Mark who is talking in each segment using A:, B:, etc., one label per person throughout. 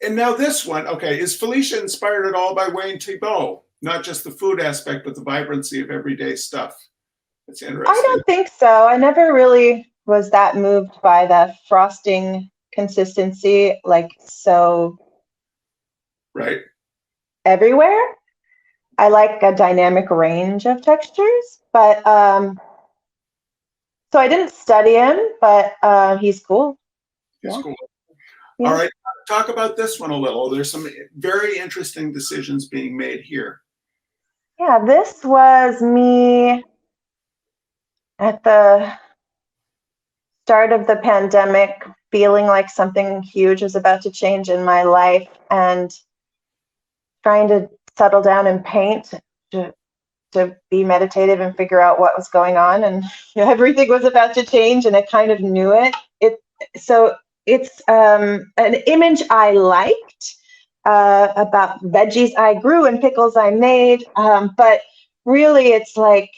A: And now this one, okay, is Felicia inspired at all by Wayne Thiebaud? Not just the food aspect, but the vibrancy of everyday stuff. It's
B: I
A: interesting,
B: don't think so. I never really was that moved by the frosting consistency, like so
A: right?
B: everywhere. I like a dynamic range of textures, but so I didn't study him, but he's cool.
A: It's
B: Yeah,
A: cool. All
B: yeah,
A: right, talk about this one a little. There's some very interesting decisions being made here.
B: yeah. This was me at the start of the pandemic, feeling like something huge was about to change in my life, and trying to settle down and paint to, to be meditative and figure out what was going on. And everything was about to change, and I kind of knew it. So it's an image I liked about veggies I grew and pickles I made, but really it's like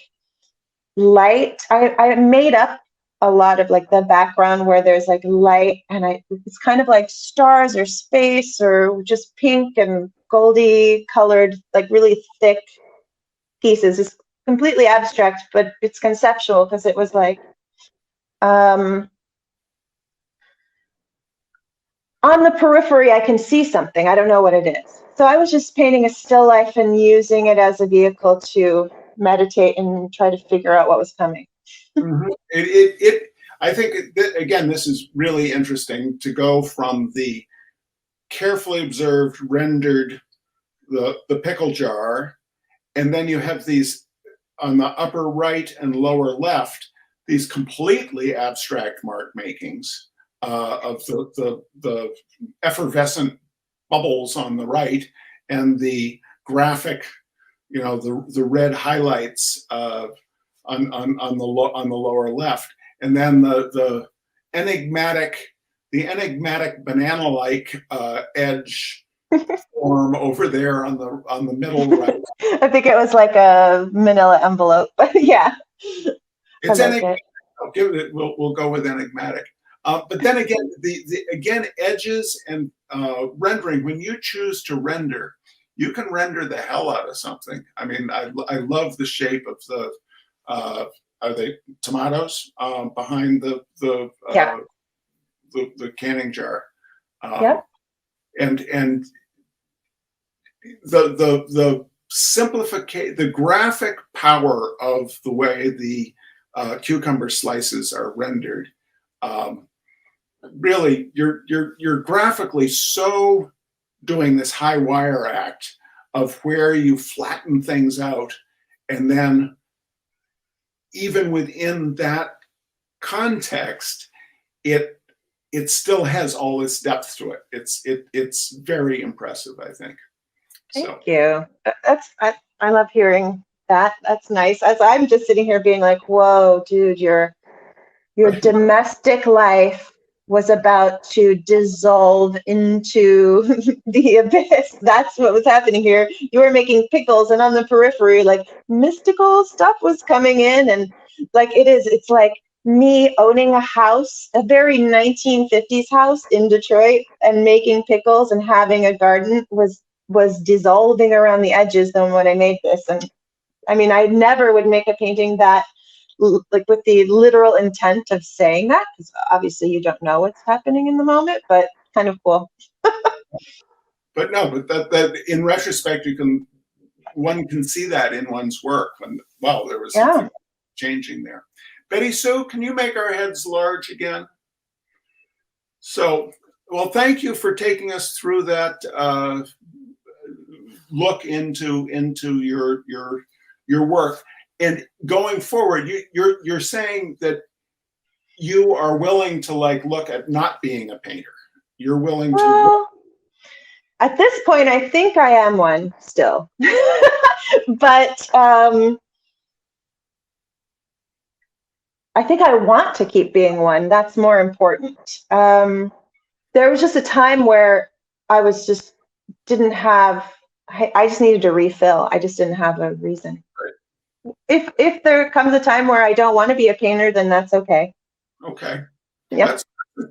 B: light. I made up a lot of like the background where there's like light, and it's kind of like stars or space or just pink and goldy colored, like really thick pieces. It's completely abstract, but it's conceptual because it was like um, on the periphery, I can see something. I don't know what it is. So I was just painting a still life and using it as a vehicle to meditate and try to figure out what was coming.
A: Mm-hmm. It I think, again, this is really interesting to go from the carefully observed, rendered, the pickle jar, and then you have these on the upper right and lower left, these completely abstract mark makings of the effervescent bubbles on the right and the graphic, the red highlights on the lower left, and then enigmatic the enigmatic banana-like edge form over there on the middle right.
B: I think it was like a manila envelope. Yeah, I
A: It's
B: like
A: enigmatic.
B: it.
A: I'll give it. We'll go with enigmatic. But then again, the again edges and rendering. When you choose to render, you can render the hell out of something. I mean, I love the shape of the. Are they tomatoes behind
B: Yeah,
A: the canning jar? Um,
B: yeah.
A: and the simplification, the graphic power of the way the cucumber slices are rendered. Um, Really, you're graphically so doing this high wire act of where you flatten things out, and then even within that context, it it still has all this depth to it. It's very impressive, I think.
B: Thank
A: So
B: you. I love hearing that. That's nice. As I'm just sitting here being like, whoa, dude, your domestic life was about to dissolve into the abyss. That's what was happening here. You were making pickles, and on the periphery, like mystical stuff was coming in, and like it's like me owning a house, a very 1950s house in Detroit, and making pickles and having a garden was dissolving around the edges than when I made this. And I mean, I never would make a painting that like with the literal intent of saying that, because obviously you don't know what's happening in the moment, but kind of cool.
A: but no, but that in retrospect, one can see that in one's work when, wow, there was
B: Yeah.
A: something changing there. Betty Sue, can you make our heads large again? So, well, thank you for taking us through that look into your work. And going forward, you're saying that you are willing to like look at not being a painter. You're willing to look.
B: Well, at this point, I think I am one still, but I think I want to keep being one. That's more important. There was just a time where I was just didn't have. I just needed to refill. I just didn't have a reason. If there comes a time where I don't want to be a painter, then that's okay.
A: Okay,
B: Yeah.
A: that's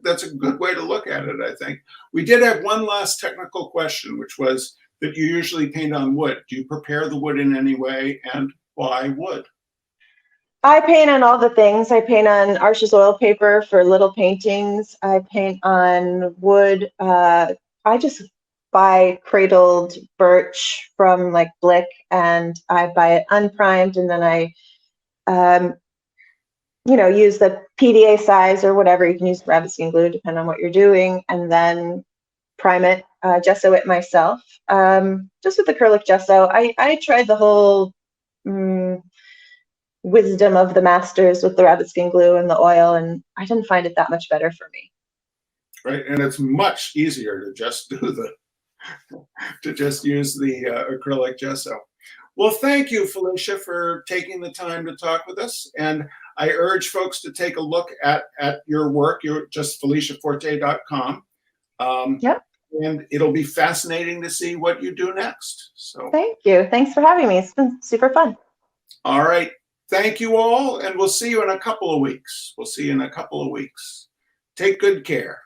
A: that's a good way to look at it, I think. We did have one last technical question, which was that you usually paint on wood. Do you prepare the wood in any way, and why wood?
B: I paint on all the things. I paint on Arches oil paper for little paintings. I paint on wood. I just buy cradled birch from like Blick, and I buy it unprimed, and then I, use the PDA size or whatever. You can use rabbit skin glue, depending on what you're doing, and then prime it, gesso it myself. Just with acrylic gesso. I tried the whole wisdom of the masters with the rabbit skin glue and the oil, and I didn't find it that much better for me.
A: Right, and it's much easier to just do to just use the acrylic gesso. Well, thank you, Felicia, for taking the time to talk with us. And I urge folks to take a look at your work. You're just FeliciaForte.com.
B: Yep.
A: And it'll be fascinating to see what you do next. So
B: thank you. Thanks for having me. It's been super fun.
A: All right. Thank you all, and we'll see you in a couple of weeks. Take good care.